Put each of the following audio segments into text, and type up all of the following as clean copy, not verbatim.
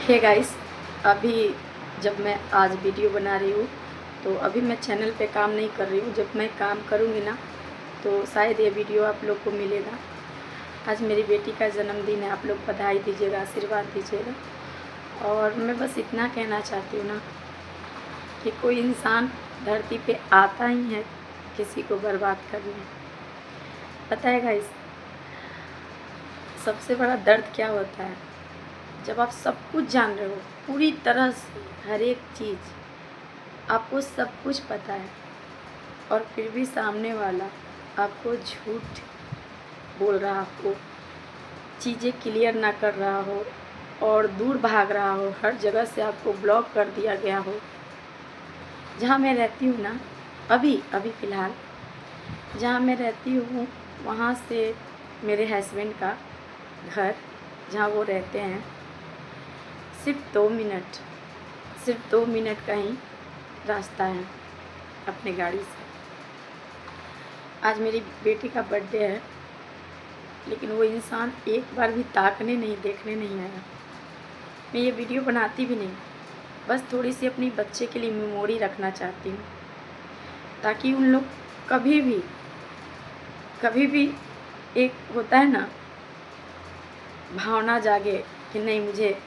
Hey guys, अभी जब मैं आज वीडियो बना रही हूँ तो अभी मैं चैनल पे काम नहीं कर रही हूँ। जब मैं काम करूँगी ना तो शायद ये वीडियो आप लोग को मिलेगा। आज मेरी बेटी का जन्मदिन है, आप लोग बधाई दीजिएगा, आशीर्वाद दीजिएगा। और मैं बस इतना कहना चाहती हूँ ना कि कोई इंसान धरती पे आता ही है किसी को बर्बाद करने। पता है गाइस, सबसे बड़ा दर्द क्या होता है? जब आप सब कुछ जान रहे हो, पूरी तरह से हर एक चीज़ आपको सब कुछ पता है, और फिर भी सामने वाला आपको झूठ बोल रहा हो, चीज़ें क्लियर ना कर रहा हो और दूर भाग रहा हो, हर जगह से आपको ब्लॉक कर दिया गया हो। जहाँ मैं रहती हूँ ना, अभी अभी फ़िलहाल जहाँ मैं रहती हूँ वहाँ से मेरे हस्बैंड का घर जहाँ वो रहते हैं सिर्फ 2 मिनट का ही रास्ता है अपने गाड़ी से। आज मेरी बेटी का बर्थडे है, लेकिन वो इंसान एक बार भी ताकने नहीं, देखने नहीं आया। मैं ये वीडियो बनाती भी नहीं, बस थोड़ी सी अपनी बच्चे के लिए मेमोरी रखना चाहती हूँ, ताकि उन लोग कभी भी एक होता है ना, भावना जागे कि नहीं, मुझे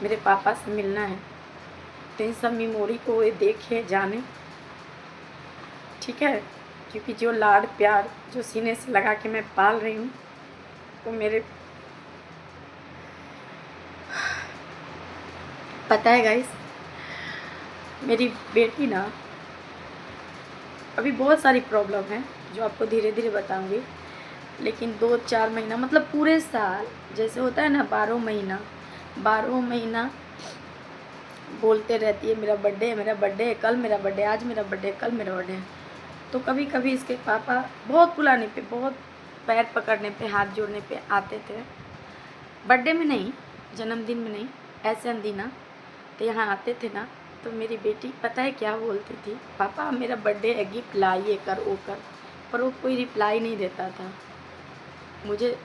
मेरे पापा से मिलना है। तो इन सब मेमोरी को ये देखे, जाने, ठीक है? क्योंकि जो लाड प्यार जो सीने से लगा के मैं पाल रही हूँ, वो मेरे पता है गाइस, मेरी बेटी ना, अभी बहुत सारी प्रॉब्लम है जो आपको धीरे धीरे बताऊंगी, लेकिन 2-4 महीना मतलब पूरे साल जैसे होता है ना, 12 महीना बोलते रहती है मेरा बर्थडे है, मेरा बर्थडे है, कल मेरा बर्थडे, आज मेरा बर्थडे, कल मेरा बर्थडे है। तो कभी कभी इसके पापा बहुत बुलाने पे, बहुत पैर पकड़ने पे, हाथ जोड़ने पे आते थे। बर्थडे में नहीं, जन्मदिन में नहीं, ऐसे अनदीना तो यहाँ आते थे ना, तो मेरी बेटी पता है क्या बोलती थी? पापा मेरा बर्थडे है, गिफ्ट लाइए, कर वो कर। पर वो कोई रिप्लाई नहीं देता था। मुझे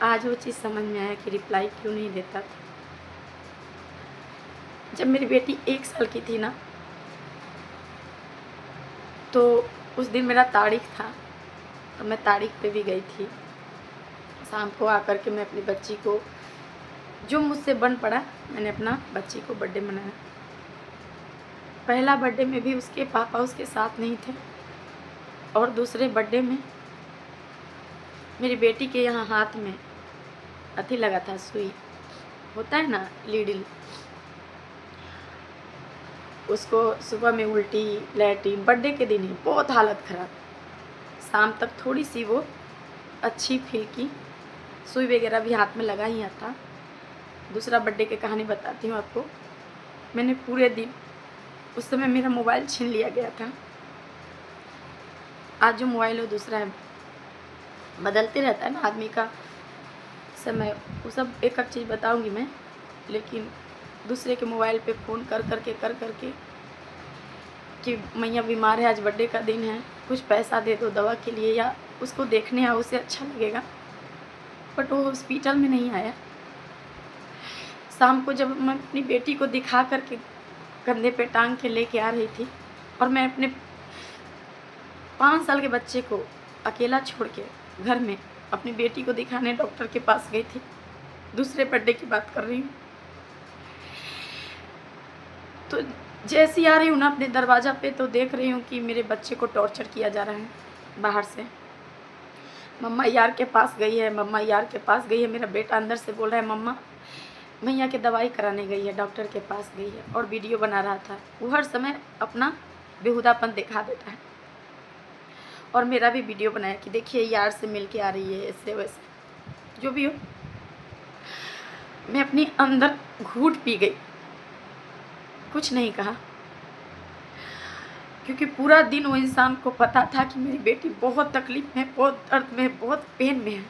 आज वो चीज़ समझ में आया कि रिप्लाई क्यों नहीं देता था। जब मेरी बेटी 1 साल की थी ना, तो उस दिन मेरा तारीख था, तो मैं तारीख पे भी गई थी। शाम को आकर के मैं अपनी बच्ची को, जो मुझसे बन पड़ा, मैंने अपना बच्ची को बर्थडे मनाया। पहला बर्थडे में भी उसके पापा उसके साथ नहीं थे, और दूसरे बर्थडे में मेरी बेटी के यहाँ हाथ में अथी लगा था, सुई होता है ना, लीडल। उसको सुबह में उल्टी, लैट्रिन, बर्थडे के दिन ही बहुत हालत ख़राब। शाम तक थोड़ी सी वो अच्छी फील की, सुई वगैरह भी हाथ में लगा ही आता। दूसरा बर्थडे की कहानी बताती हूँ आपको। मैंने पूरे दिन, उस समय मेरा मोबाइल छीन लिया गया था। आज जो मोबाइल है दूसरा है, बदलते रहता है ना आदमी का समय। वो सब एक एक चीज़ बताऊंगी मैं, लेकिन दूसरे के मोबाइल पे फ़ोन कर करके कि मैया बीमार है, आज बर्थडे का दिन है, कुछ पैसा दे दो दवा के लिए, या उसको देखने आओ, उसे अच्छा लगेगा। बट वो हॉस्पिटल में नहीं आया। शाम को जब मैं अपनी बेटी को दिखा करके कंधे पे टांग के लेके आ रही थी, और मैं अपने 5 साल के बच्चे को अकेला छोड़ के घर में अपनी बेटी को दिखाने डॉक्टर के पास गई थी, दूसरे बर्थडे की बात कर रही हूँ। तो जैसी आ रही हूँ ना अपने दरवाज़ा पे, तो देख रही हूँ कि मेरे बच्चे को टॉर्चर किया जा रहा है बाहर से। मम्मा यार के पास गई है, मम्मा यार के पास गई है। मेरा बेटा अंदर से बोल रहा है, मम्मा मैया की दवाई कराने गई है, डॉक्टर के पास गई है, और वीडियो बना रहा था। वो हर समय अपना बेहुदापन दिखा देता है, और मेरा भी वीडियो बनाया कि देखिए यार से मिल के आ रही है, ऐसे वैसे। जो भी हो, मैं अपनी अंदर घूट पी गई, कुछ नहीं कहा, क्योंकि पूरा दिन वो इंसान को पता था कि मेरी बेटी बहुत तकलीफ में, बहुत दर्द में, बहुत पेन में है,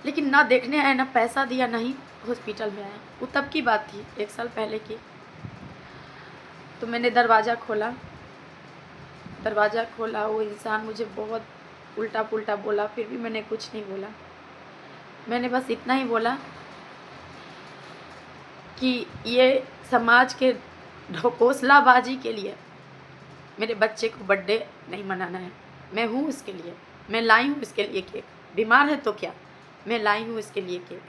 लेकिन ना देखने आया, ना पैसा दिया, ना ही हॉस्पिटल में आया। वो तब की बात थी, 1 साल पहले की। तो मैंने दरवाज़ा खोला, वो इंसान मुझे बहुत उल्टा पुल्टा बोला, फिर भी मैंने कुछ नहीं बोला। मैंने बस इतना ही बोला कि ये समाज के ढकोसलाबाजी के लिए मेरे बच्चे को बर्थडे नहीं मनाना है। मैं हूँ उसके लिए, मैं लाई हूँ इसके लिए केक। बीमार है तो क्या, मैं लाई हूँ इसके लिए केक,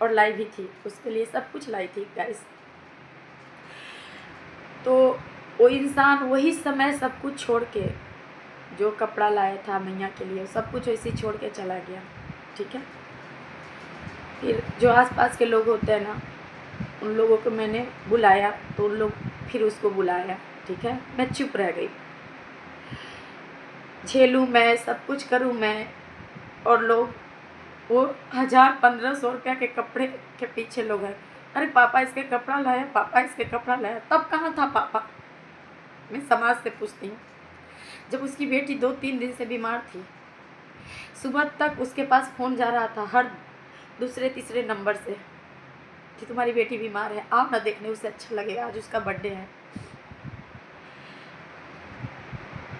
और लाई भी थी उसके लिए, सब कुछ लाई थी गाइस। तो वो इंसान वही समय सब कुछ छोड़ के, जो कपड़ा लाया था मैया के लिए, सब कुछ वैसे ही छोड़ के चला गया। ठीक है, फिर जो आसपास के लोग होते हैं ना, उन लोगों को मैंने बुलाया तो उन लोग फिर उसको बुलाया। ठीक है, मैं चुप रह गई। झेलूँ मैं, सब कुछ करूँ मैं, और लोग वो 1000-1500 रुपया के कपड़े के पीछे लोग हैं। अरे पापा इसके कपड़ा लाया, पापा इसके कपड़ा लाया। तब कहाँ था पापा? मैं समाज से पूछती हूँ। जब उसकी बेटी 2-3 दिन से बीमार थी, सुबह तक उसके पास फ़ोन जा रहा था हर दूसरे-तीसरे नंबर से कि तुम्हारी बेटी बीमार है, आओ ना देखने, उसे अच्छा लगेगा, आज उसका बर्थडे है।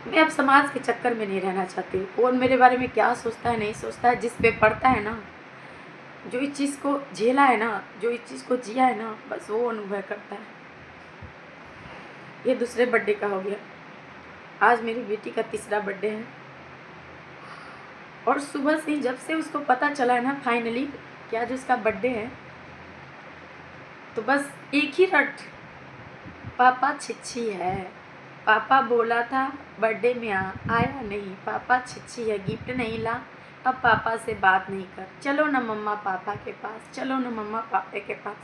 मैं अब समाज के चक्कर में नहीं रहना चाहती। कौन मेरे बारे में क्या सोचता है, नहीं सोचता है, जिस पे पड़ता है ना, जो इस चीज़ को झेला है ना, जो इस चीज़ को जिया है ना, बस वो अनुभव करता है। ये दूसरे बर्थडे का हो गया, आज मेरी बेटी का तीसरा बर्थडे है। और सुबह से जब से उसको पता चला है ना फाइनली कि आज उसका बर्थडे है, तो बस एक ही रट, पापा छिच्छी है, पापा बोला था बर्थडे में आया नहीं, पापा छिच्छी है, गिफ्ट नहीं ला, अब पापा से बात नहीं कर, चलो ना मम्मा पापा के पास, चलो ना मम्मा पापा के पास।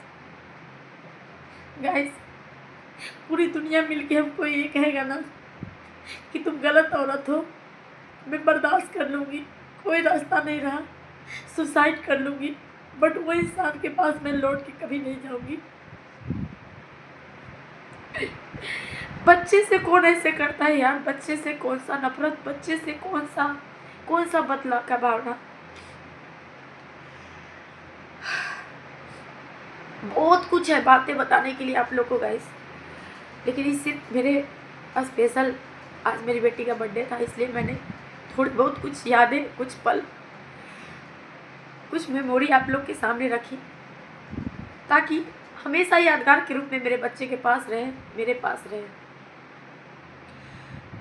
गाइस, पूरी दुनिया मिलके हमको ये कहेगा ना कि तुम गलत औरत हो, मैं बर्दाश्त कर लूँगी, कोई रास्ता नहीं रहा, सुसाइड कर लूँगी, बट वो इंसान के पास मैं लौट के कभी नहीं जाऊँगी। बच्चे से कौन ऐसे करता है यार? बच्चे से कौन सा नफरत, बच्चे से कौन सा बदला का भावना। बहुत कुछ है बातें बताने के लिए आप लोग को गाइस, लेकिन ये सिर्फ मेरे स्पेशल आज मेरी बेटी का बर्थडे था, इसलिए मैंने थोड़ी बहुत कुछ यादें, कुछ पल, कुछ मेमोरी आप लोग के सामने रखी, ताकि हमेशा यादगार के रूप में मेरे बच्चे के पास रहे, मेरे पास रहे।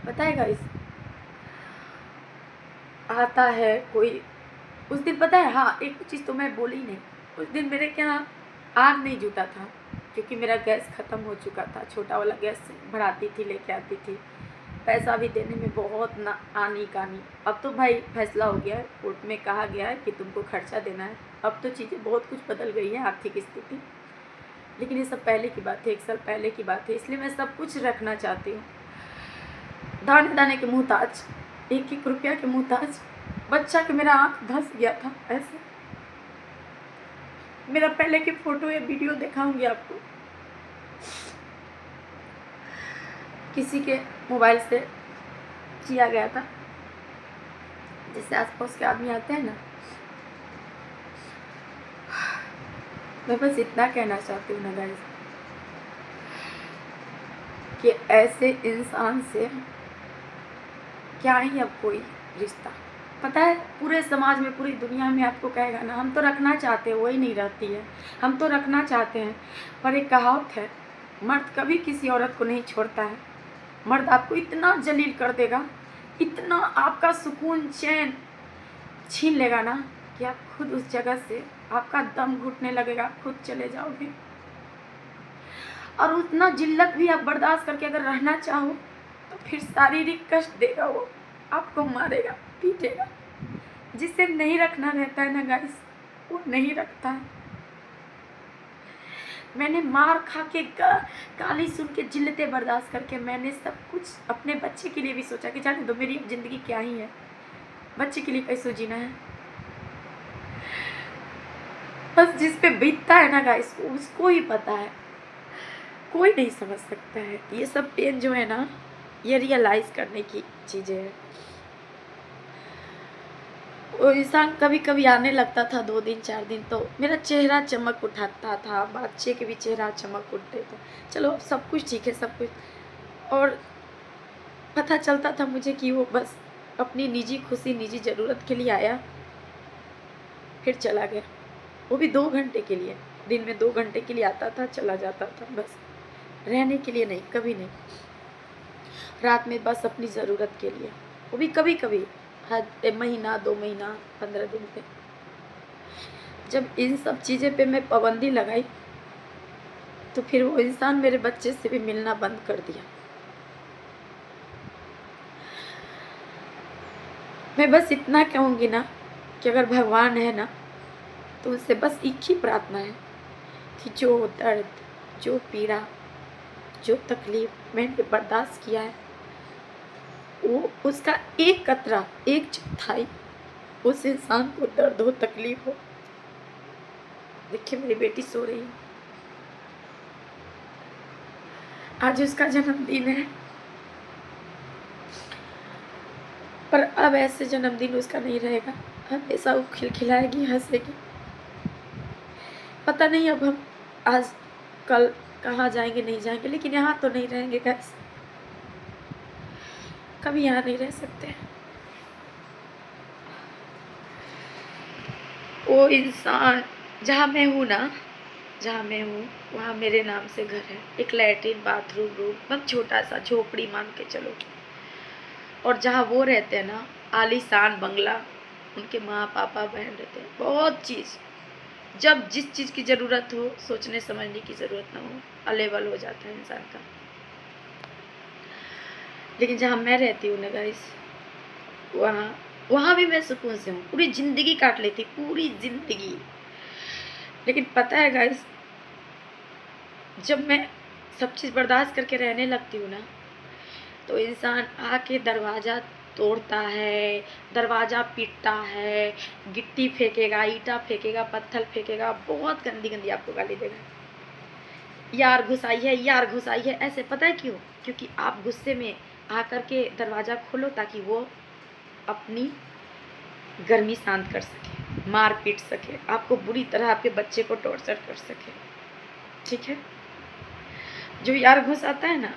पता है गाइस, आता है कोई उस दिन, पता है, हाँ एक चीज़ तो मैं बोली नहीं, उस दिन मेरे क्या आग नहीं जुटा था, क्योंकि मेरा गैस ख़त्म हो चुका था। छोटा वाला गैस बढ़ाती थी, लेके आती थी, पैसा भी देने में बहुत ना आनी कानी। अब तो भाई फैसला हो गया है, कोर्ट में कहा गया है कि तुमको खर्चा देना है। अब तो चीज़ें बहुत कुछ बदल गई है, आर्थिक स्थिति, लेकिन ये सब पहले की बात है, 1 साल पहले की बात है, इसलिए मैं सब कुछ रखना चाहती हूँ। दाने दाने के मुहताज, 1-1 रुपया के मुहताज बच्चा के मेरा आँख धंस गया था ऐसे। मेरा पहले की फ़ोटो या वीडियो दिखाऊंगी आपको, किसी के मोबाइल से किया गया था, जैसे आसपास के आदमी आते हैं ना। मैं बस इतना कहना चाहती हूँ ना गाइस, कि ऐसे इंसान से क्या ही अब कोई रिश्ता। पता है, पूरे समाज में, पूरी दुनिया में आपको कहेगा ना, हम तो रखना चाहते हैं, वही नहीं रहती है, हम तो रखना चाहते हैं, पर एक कहावत है, मर्द कभी किसी औरत को नहीं छोड़ता है। मर्द आपको इतना जलील कर देगा, इतना आपका सुकून चैन छीन लेगा ना, कि आप खुद उस जगह से, आपका दम घुटने लगेगा, आप खुद चले जाओगे। और उतना जिल्लत भी आप बर्दाश्त करके अगर रहना चाहो, तो फिर शारीरिक कष्ट देगा, वो आपको मारेगा, पीटेगा। जिसे नहीं रखना रहता है ना गाइस, वो नहीं रखता है। मैंने मार खा के, गाली सुन के, जिल्लतें बर्दाश्त करके, मैंने सब कुछ अपने बच्चे के लिए भी सोचा कि जाने दो, मेरी अब ज़िंदगी क्या ही है, बच्चे के लिए कैसे जीना है। बस जिस पे बीतता है ना गाइस, उसको ही पता है, कोई नहीं समझ सकता है। ये सब पेन जो है ना, ये रियलाइज़ करने की चीज़ें हैं। वो इंसान कभी कभी आने लगता था 2 दिन 4 दिन, तो मेरा चेहरा चमक उठाता था, बच्चे के भी चेहरा चमक उठते थे। चलो सब कुछ ठीक है, सब कुछ, और पता चलता था मुझे कि वो बस अपनी निजी खुशी, निजी ज़रूरत के लिए आया, फिर चला गया। वो भी 2 घंटे के लिए। दिन में 2 घंटे के लिए आता था, चला जाता था, बस रहने के लिए नहीं, कभी नहीं। रात में बस अपनी ज़रूरत के लिए, वो भी कभी कभी, हर महीना 2 महीना 15 दिन पे। जब इन सब चीज़ें पे मैं पाबंदी लगाई तो फिर वो इंसान मेरे बच्चे से भी मिलना बंद कर दिया। मैं बस इतना कहूँगी ना कि अगर भगवान है ना तो उससे बस एक ही प्रार्थना है कि जो दर्द, जो पीड़ा, जो तकलीफ मैंने बर्दाश्त किया है, वो उसका एक कतरा, एक चौथाई उस इंसान को दर्द हो, तकलीफ हो। देखिए मेरी बेटी सो रही है, आज उसका जन्मदिन है, पर अब ऐसे जन्मदिन उसका नहीं रहेगा। हमेशा वो खिलखिलाएगी, हंसेगी। पता नहीं अब हम आज कल कहाँ जाएंगे, नहीं जाएंगे, लेकिन यहाँ तो नहीं रहेंगे गाइस, कभी यहाँ नहीं रह सकते। वो इंसान जहाँ मैं हूँ ना, जहाँ मैं हूँ वहाँ मेरे नाम से घर है, एक लैट्रिन, बाथरूम, रूम, मतलब छोटा सा झोपड़ी मान के चलो। और जहाँ वो रहते हैं ना, आलीशान बंगला, उनके माँ पापा बहन रहते हैं, बहुत चीज़। जब जिस चीज़ की ज़रूरत हो, सोचने समझने की ज़रूरत ना हो, अलेवल हो जाता है इंसान का। लेकिन जहाँ मैं रहती हूँ ना गाइस, वहाँ भी मैं सुकून से हूँ। पूरी ज़िंदगी काट लेती, पूरी ज़िंदगी। लेकिन पता है गाइस, जब मैं सब चीज़ बर्दाश्त करके रहने लगती हूँ ना, तो इंसान आके दरवाज़ा तोड़ता है, दरवाज़ा पीटता है, गिट्टी फेंकेगा, ईंटा फेंकेगा, पत्थर फेंकेगा, बहुत गंदी गंदी आपको गाली देगा। यार घुसाई है, यार घुसाई है, ऐसे। पता है क्यों? क्योंकि आप गुस्से में आकर के दरवाज़ा खोलो ताकि वो अपनी गर्मी शांत कर सके, मार पीट सके, आपको बुरी तरह, आपके बच्चे को टॉर्चर कर सके। ठीक है? जो यार घुसाता है ना,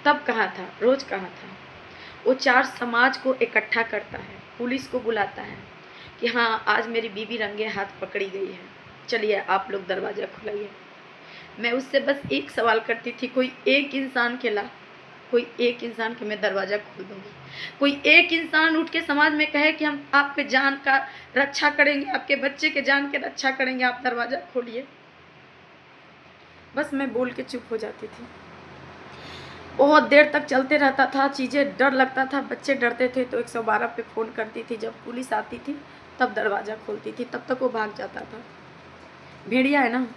तब कहाँ था, रोज कहाँ था? वो 4 समाज को इकट्ठा करता है, पुलिस को बुलाता है कि हाँ आज मेरी बीवी रंगे हाथ पकड़ी गई है, चलिए आप लोग दरवाज़ा खुलाइए। मैं उससे बस एक सवाल करती थी, कोई एक इंसान के ला, कोई एक इंसान के मैं दरवाज़ा खोल दूँगी। कोई एक इंसान उठ के समाज में कहे कि हम आपके जान का रक्षा करेंगे, आपके बच्चे के जान के रक्षा करेंगे, आप दरवाज़ा खोलिए। बस मैं बोल के चुप हो जाती थी। बहुत देर तक चलते रहता था चीज़ें, डर लगता था, बच्चे डरते थे, तो 112 पे फ़ोन करती थी। जब पुलिस आती थी तब दरवाज़ा खोलती थी, तब तक वो भाग जाता था। भेड़िया है ना,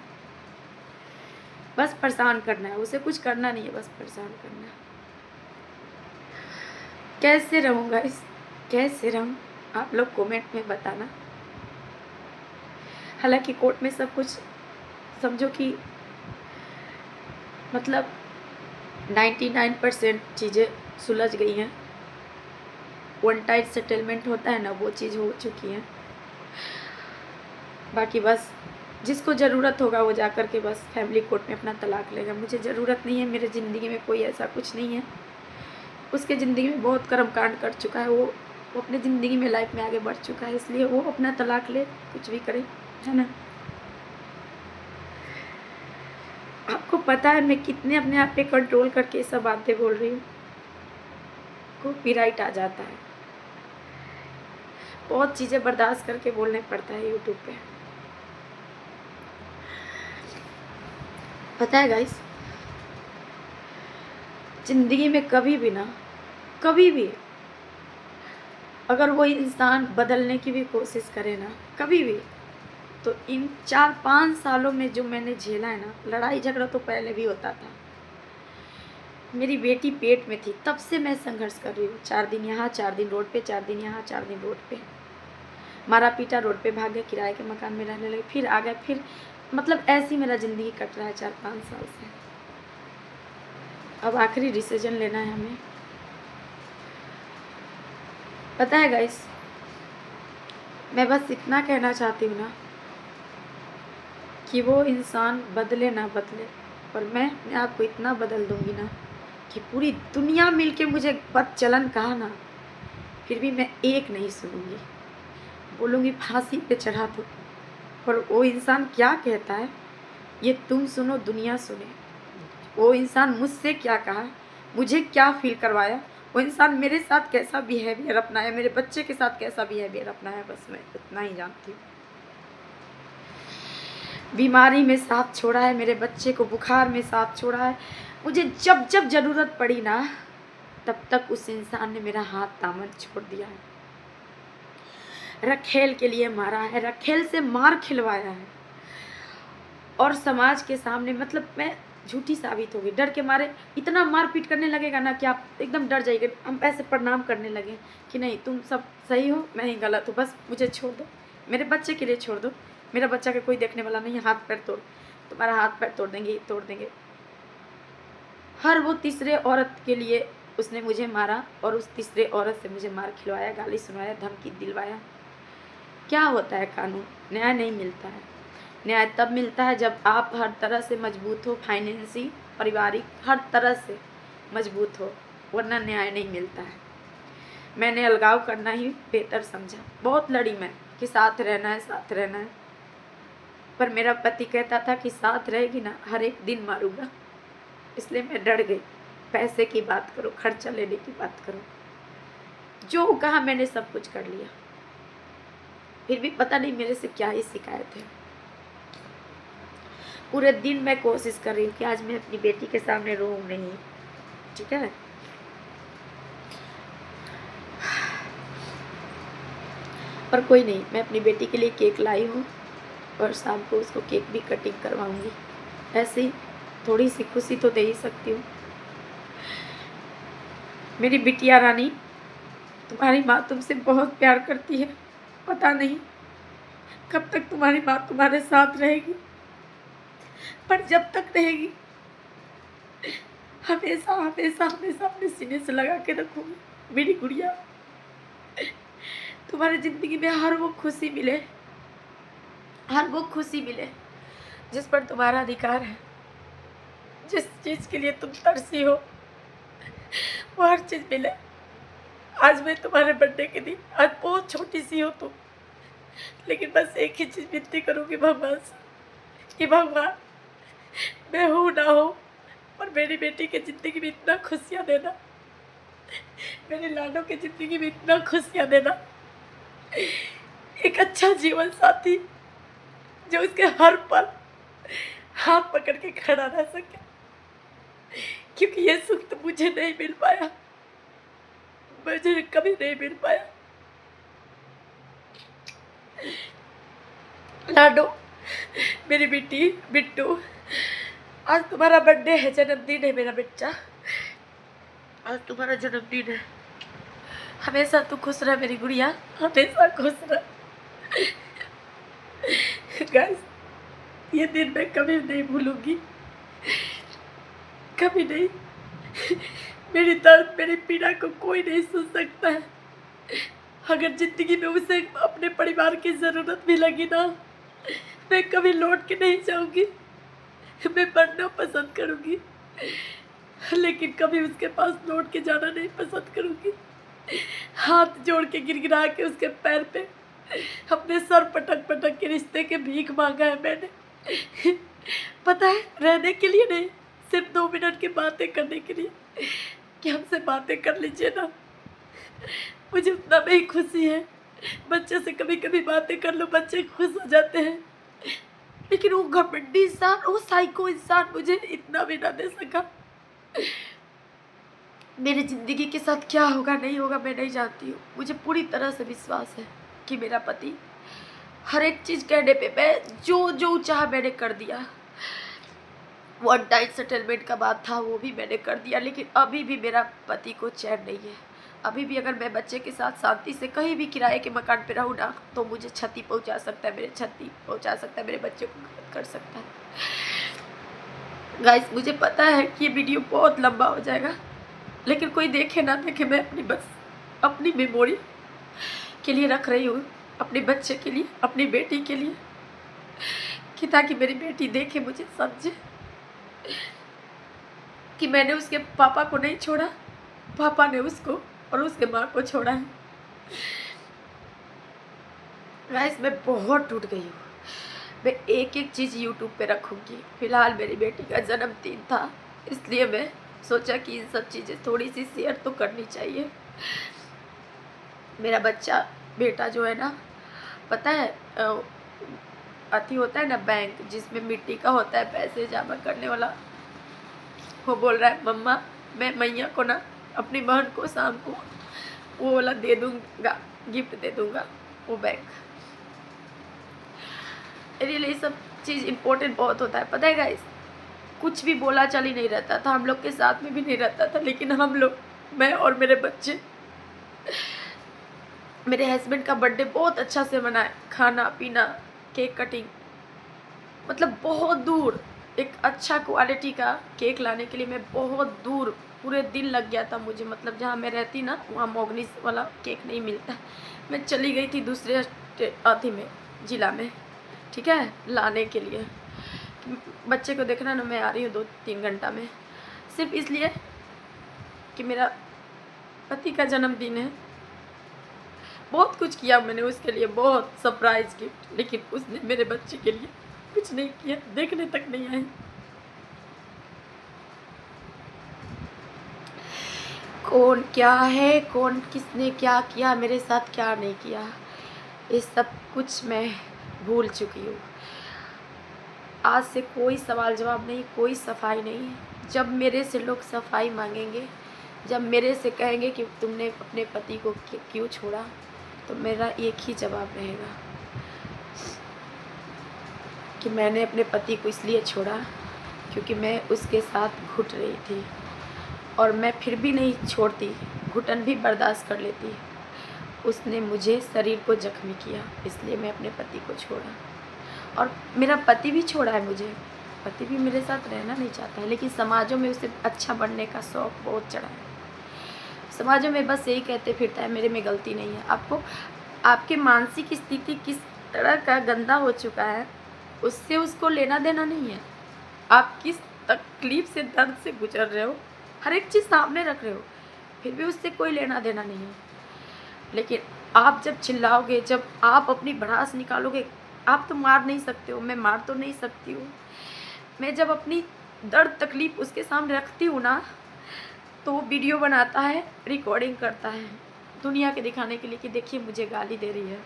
बस परेशान करना है, उसे कुछ करना नहीं है, बस परेशान करना है। कैसे रहूँ गाइस, कैसे रहूँ? आप लोग कमेंट में बताना। हालांकि कोर्ट में सब कुछ समझो कि मतलब 99% चीज़ें सुलझ गई हैं। वन टाइम सेटलमेंट होता है ना, वो चीज़ हो चुकी है। बाकी बस जिसको ज़रूरत होगा वो जा कर के बस फैमिली कोर्ट में अपना तलाक लेगा। मुझे ज़रूरत नहीं है, मेरे ज़िंदगी में कोई ऐसा कुछ नहीं है। उसके ज़िंदगी में बहुत कर्मकांड कर चुका है, वो अपने ज़िंदगी में लाइफ में आगे बढ़ चुका है, इसलिए वो अपना तलाक ले, कुछ भी करे, है ना। आपको पता है मैं कितने अपने आप पे कंट्रोल करके ये सब बातें बोल रही हूँ। कॉपीराइट आ जाता है, बहुत चीज़ें बर्दाश्त करके बोलने पड़ता है यूट्यूब पे। पता है गाइस, ज़िंदगी में कभी भी ना, कभी भी अगर वो इंसान बदलने की भी कोशिश करे ना, कभी भी, तो इन 4-5 सालों में जो मैंने झेला है ना, लड़ाई झगड़ा तो पहले भी होता था। मेरी बेटी पेट में थी तब से मैं संघर्ष कर रही हूँ। 4 दिन यहाँ, 4 दिन रोड पे, 4 दिन यहाँ, 4 दिन रोड पे, मारा पीटा, रोड पे भागे, किराए के मकान में रहने लगे, फिर आ गए, फिर मतलब ऐसी मेरा ज़िंदगी कट रहा है 4-5 साल से। अब आखिरी डिसीजन लेना है हमें। पता है गाइस, मैं बस इतना कहना चाहती हूँ ना कि वो इंसान बदले ना बदले, पर मैं अपने आप को इतना बदल दूँगी ना कि पूरी दुनिया मिलके मुझे बदचलन कहा ना, फिर भी मैं एक नहीं सुनूँगी। बोलूँगी फांसी पे चढ़ा दो पर वो इंसान क्या कहता है ये तुम सुनो, दुनिया सुने। वो इंसान मुझसे क्या कहा, मुझे क्या फील करवाया, वो इंसान मेरे साथ कैसा बिहेवियर अपनाया, मेरे बच्चे के साथ कैसा बिहेवियर अपनाया, बस मैं इतना ही जानती हूँ। बीमारी में साथ छोड़ा है, मेरे बच्चे को बुखार में साथ छोड़ा है। मुझे जब जब ज़रूरत पड़ी ना, तब तक उस इंसान ने मेरा हाथ दामन छोड़ दिया है। रखेल के लिए मारा है, रखेल से मार खिलवाया है, और समाज के सामने मतलब मैं झूठी साबित हो गई। डर के मारे इतना मारपीट करने लगेगा ना कि आप एकदम डर जाइएगा। हम ऐसे प्रणाम करने लगे कि नहीं तुम सब सही हो, मैं ही गलत हूँ, बस मुझे छोड़ दो, मेरे बच्चे के लिए छोड़ दो, मेरा बच्चा का कोई देखने वाला नहीं है, हाथ पैर तोड़, तुम्हारा हाथ पैर तोड़ देंगे, तोड़ देंगे। हर वो तीसरे औरत के लिए उसने मुझे मारा, और उस तीसरे औरत से मुझे मार खिलवाया, गाली सुनाया, धमकी दिलवाया। क्या होता है कानून? न्याय नहीं मिलता है। न्याय तब मिलता है जब आप हर तरह से मजबूत हो, फाइनेंशियल, पारिवारिक, हर तरह से मजबूत हो, वरना न्याय नहीं मिलता है। मैंने अलगाव करना ही बेहतर समझा। बहुत लड़ी मैं कि साथ रहना है, साथ रहना है, पर मेरा पति कहता था कि साथ रहेगी ना, हर एक दिन मारूंगा। इसलिए मैं डर गई। पैसे की बात करो, खर्चा लेने की बात करो, जो कहा मैंने सब कुछ कर लिया, फिर भी पता नहीं मेरे से क्या ही शिकायत है। पूरे दिन मैं कोशिश कर रही हूँ कि आज मैं अपनी बेटी के सामने रोऊं नहीं, ठीक है। पर कोई नहीं, मैं अपनी बेटी के लिए केक लाई हूँ, और शाम को उसको केक भी कटिंग करवाऊंगी। ऐसे ही थोड़ी सी खुशी तो दे ही सकती हूँ। मेरी बिटिया रानी, तुम्हारी माँ तुमसे बहुत प्यार करती है। पता नहीं कब तक तुम्हारी माँ तुम्हारे साथ रहेगी, पर जब तक रहेगी हमेशा हमेशा हमेशा अपने सीने से लगा के रखूंगी। मेरी गुड़िया, तुम्हारी जिंदगी में हर वो खुशी मिले, हर वो खुशी मिले जिस पर तुम्हारा अधिकार है। जिस चीज़ के लिए तुम तरसी हो वो हर चीज़ मिले। आज मैं तुम्हारे बर्थडे के दिन, आज बहुत छोटी सी हो तुम, लेकिन बस एक ही चीज़ विनती करूँगी भगवान से कि भगवान, मैं हूँ ना हो, और मेरी बेटी के ज़िंदगी में इतना खुशियाँ देना, मेरे लाडों की ज़िंदगी में इतना खुशियाँ देना, एक अच्छा जीवन साथी जो उसके हर पल हाथ पकड़ के खड़ा रह सके, क्योंकि ये सुख तो मुझे नहीं मिल पाया, मुझे कभी नहीं मिल पाया। लाडो, मेरी बेटी बिट्टू, आज तुम्हारा बर्थडे है, जन्मदिन है मेरा बच्चा, आज तुम्हारा जन्मदिन है। हमेशा तू खुश रह मेरी गुड़िया, हमेशा खुश रह। गाइस, ये दिन मैं कभी नहीं भूलूंगी, कभी नहीं। मेरी दर्द, मेरी पीड़ा को कोई नहीं सुन सकता है। अगर जिंदगी में उसे अपने परिवार की ज़रूरत भी लगी ना, मैं कभी लौट के नहीं जाऊंगी, मैं मरना पसंद करूंगी, लेकिन कभी उसके पास लौट के जाना नहीं पसंद करूंगी। हाथ जोड़ के गिड़गिड़ा के उसके पैर पे अपने सर पटक पटक के रिश्ते के भीख मांगा है मैंने। पता है, रहने के लिए नहीं, सिर्फ 2 मिनट की बातें करने के लिए कि हमसे बातें कर लीजिए ना। मुझे उतना में ही खुशी है। बच्चे से कभी कभी बातें कर लो, बच्चे खुश हो जाते हैं, लेकिन वो घमंडी इंसान, वो साइको इंसान मुझे इतना भी ना दे सका। मेरी ज़िंदगी के साथ क्या होगा नहीं होगा मैं नहीं जानती हूँ। मुझे पूरी तरह से विश्वास है कि मेरा पति हर एक चीज़ कहने पे मैं जो जो चाहा मैंने कर दिया। वन टाइम सेटलमेंट का बात था, वो भी मैंने कर दिया, लेकिन अभी भी मेरा पति को चैन नहीं है। अभी भी अगर मैं बच्चे के साथ शांति से कहीं भी किराए के मकान पे रहूँ ना, तो मुझे क्षति पहुँचा सकता है, मेरे क्षति पहुँचा सकता है, मेरे बच्चे को गलत कर सकता है। गाइस, मुझे पता है कि ये वीडियो बहुत लंबा हो जाएगा, लेकिन कोई देखे ना देखे, मैं अपनी मेमोरी के लिए रख रही हूँ, अपने बच्चे के लिए, अपनी बेटी के लिए, कि ताकि मेरी बेटी देखे, मुझे समझे कि मैंने उसके पापा को नहीं छोड़ा, पापा ने उसको और उसके माँ को छोड़ा है। गाइस, मैं बहुत टूट गई हूँ, मैं एक एक चीज़ यूट्यूब पे रखूँगी। फ़िलहाल मेरी बेटी का जन्मदिन था, इसलिए मैं सोचा कि इन सब चीज़ें थोड़ी सी शेयर तो करनी चाहिए। मेरा बेटा जो है ना, पता है अति होता है ना बैंक जिसमें मिट्टी का होता है पैसे जमा करने वाला, वो बोल रहा है मम्मा मैं मैया को ना अपनी बहन को शाम को वो वाला दे दूँगा, गिफ्ट दे दूँगा वो बैंक। मेरे लिए सब चीज़ इम्पोर्टेंट बहुत होता है, पता है गाइस। कुछ भी बोला चल ही नहीं रहता था, हम लोग के साथ में भी नहीं रहता था, लेकिन हम लोग, मैं और मेरे बच्चे, मेरे हस्बैंड का बर्थडे बहुत अच्छा से मनाए, खाना पीना, केक कटिंग, मतलब बहुत दूर एक अच्छा क्वालिटी का केक लाने के लिए मैं बहुत दूर, पूरे दिन लग गया था मुझे। मतलब जहाँ मैं रहती ना वहाँ मोगनीस वाला केक नहीं मिलता, मैं चली गई थी दूसरे अथी में, ज़िला में, ठीक है, लाने के लिए। बच्चे को देखना ना, मैं आ रही हूँ 2-3 घंटा में, सिर्फ इसलिए कि मेरा पति का जन्मदिन है। बहुत कुछ किया मैंने उसके लिए, बहुत सरप्राइज गिफ्ट, लेकिन उसने मेरे बच्चे के लिए कुछ नहीं किया, देखने तक नहीं आई। कौन क्या है, कौन किसने क्या किया मेरे साथ, क्या नहीं किया, ये सब कुछ मैं भूल चुकी हूँ। आज से कोई सवाल जवाब नहीं, कोई सफाई नहीं। जब मेरे से लोग सफाई मांगेंगे, जब मेरे से कहेंगे कि तुमने अपने पति को क्यों छोड़ा, तो मेरा एक ही जवाब रहेगा कि मैंने अपने पति को इसलिए छोड़ा क्योंकि मैं उसके साथ घुट रही थी, और मैं फिर भी नहीं छोड़ती, घुटन भी बर्दाश्त कर लेती। उसने मुझे शरीर को जख्मी किया, इसलिए मैं अपने पति को छोड़ा। और मेरा पति भी छोड़ा है मुझे, पति भी मेरे साथ रहना नहीं चाहता है, लेकिन समाजों में उसे अच्छा बनने का शौक़ बहुत चढ़ा है। समाजों में बस यही कहते फिरता है मेरे में गलती नहीं है। आपको आपके मानसिक स्थिति किस तरह का गंदा हो चुका है, उससे उसको लेना देना नहीं है। आप किस तकलीफ़ से, दर्द से गुजर रहे हो, हर एक चीज़ सामने रख रहे हो, फिर भी उससे कोई लेना देना नहीं है। लेकिन आप जब चिल्लाओगे, जब आप अपनी भड़ास निकालोगे, आप तो मार नहीं सकते हो, मैं मार तो नहीं सकती हूँ। मैं जब अपनी दर्द तकलीफ़ उसके सामने रखती हूँ ना, तो वो वीडियो बनाता है, रिकॉर्डिंग करता है दुनिया के दिखाने के लिए कि देखिए मुझे गाली दे रही है।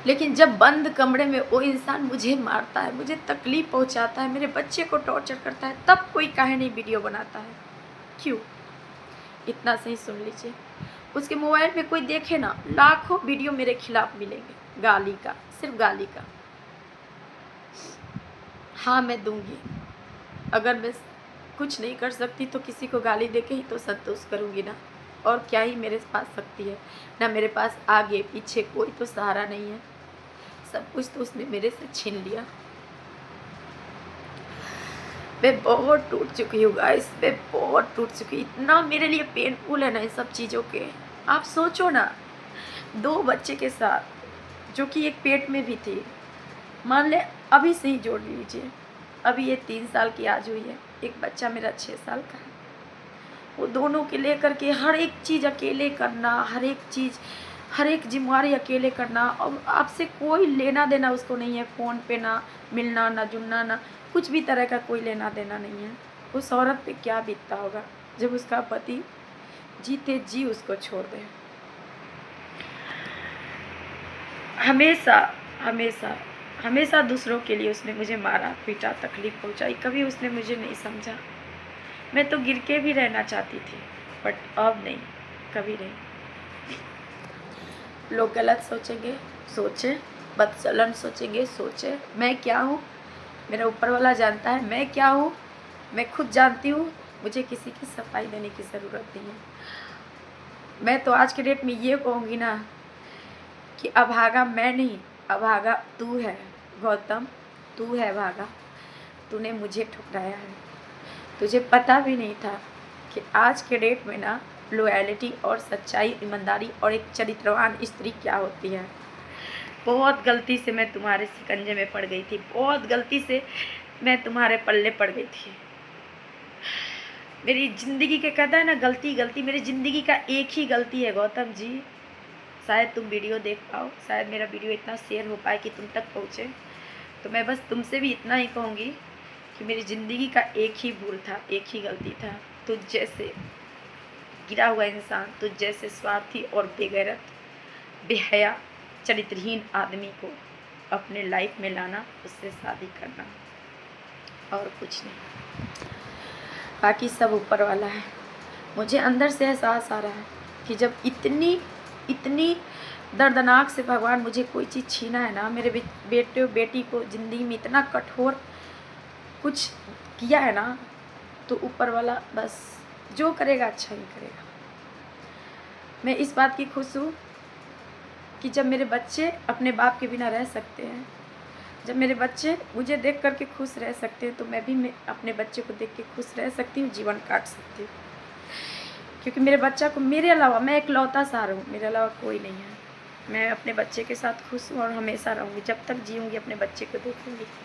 लेकिन जब बंद कमरे में वो इंसान मुझे मारता है, मुझे तकलीफ़ पहुंचाता है, मेरे बच्चे को टॉर्चर करता है, तब कोई काहे नहीं वीडियो बनाता है? क्यों? इतना सही सुन लीजिए, उसके मोबाइल में कोई देखे ना, लाखों वीडियो मेरे खिलाफ मिलेंगे गाली का, सिर्फ गाली का। हाँ मैं दूंगी, अगर मैं कुछ नहीं कर सकती तो किसी को गाली देके ही तो संतोष करूँगी ना, और क्या ही मेरे पास शक्ति है ना, मेरे पास आगे पीछे कोई तो सहारा नहीं है, सब कुछ तो उसने मेरे से छीन लिया। मैं बहुत टूट चुकी हूँ गाइस, मैं बहुत टूट चुकी, इतना मेरे लिए पेनफुल है ना इन सब चीज़ों के। आप सोचो ना, 2 बच्चे के साथ, जो कि एक पेट में भी थी, मान ले अभी से ही जोड़ लीजिए, अभी ये 3 साल की आज हुई है, एक बच्चा मेरा 6 साल का है। वो दोनों के लेकर के हर एक चीज़ अकेले करना, हर एक चीज़, हर एक जिम्मेवारी अकेले करना, और आपसे कोई लेना देना उसको नहीं है। फ़ोन पे ना मिलना, ना जुलना, ना कुछ भी तरह का कोई लेना देना नहीं है। उस औरत पे क्या बीतता होगा जब उसका पति जीते जी उसको छोड़ दे। हमेशा हमेशा हमेशा दूसरों के लिए उसने मुझे मारा पीटा, तकलीफ़ पहुंचाई, कभी उसने मुझे नहीं समझा। मैं तो गिर के भी रहना चाहती थी, बट अब नहीं, कभी नहीं। लोग गलत सोचेंगे, सोचे, बदचलन सोचेंगे, सोचे। मैं क्या हूँ मेरा ऊपर वाला जानता है, मैं क्या हूँ मैं खुद जानती हूँ। मुझे किसी की सफाई देने की ज़रूरत नहीं है। मैं तो आज के डेट में ये कहूँगी ना कि अभागा मैं नहीं, अभागा तू है गौतम, तू है भागा, तूने मुझे ठुकराया है। तुझे पता भी नहीं था कि आज के डेट में ना लॉयल्टी और सच्चाई, ईमानदारी और एक चरित्रवान स्त्री क्या होती है। बहुत गलती से मैं तुम्हारे शिकंजे में पड़ गई थी, बहुत गलती से मैं तुम्हारे पल्ले पड़ गई थी। मेरी ज़िंदगी के कहता है ना गलती गलती, मेरी ज़िंदगी का एक ही गलती है गौतम जी। शायद तुम वीडियो देख पाओ, शायद मेरा वीडियो इतना शेयर हो पाए कि तुम तक पहुँचे, तो मैं बस तुमसे भी इतना ही कहूँगी कि मेरी ज़िंदगी का एक ही भूल था, एक ही गलती था, तुझ जैसे गिरा हुआ इंसान, तुझ जैसे स्वार्थी और बेगैरत, बेहया, चरित्रहीन आदमी को अपने लाइफ में लाना, उससे शादी करना, और कुछ नहीं। बाकी सब ऊपर वाला है। मुझे अंदर से एहसास आ रहा है कि जब इतनी दर्दनाक से भगवान मुझे कोई चीज़ छीना है ना, मेरे बेटे बेटी को ज़िंदगी में इतना कठोर कुछ किया है ना, तो ऊपर वाला बस जो करेगा अच्छा ही करेगा। मैं इस बात की खुश हूँ कि जब मेरे बच्चे अपने बाप के बिना रह सकते हैं, जब मेरे बच्चे मुझे देख करके खुश रह सकते हैं, तो मैं भी अपने बच्चे को देख के खुश रह सकती हूँ, जीवन काट सकती हूँ। क्योंकि मेरे बच्चा को मेरे अलावा, मैं इकलौता सहारा हूँ, मेरे अलावा कोई नहीं है। मैं अपने बच्चे के साथ खुश हूँ और हमेशा रहूँगी, जब तक जीऊँगी अपने बच्चे को देखूँगी।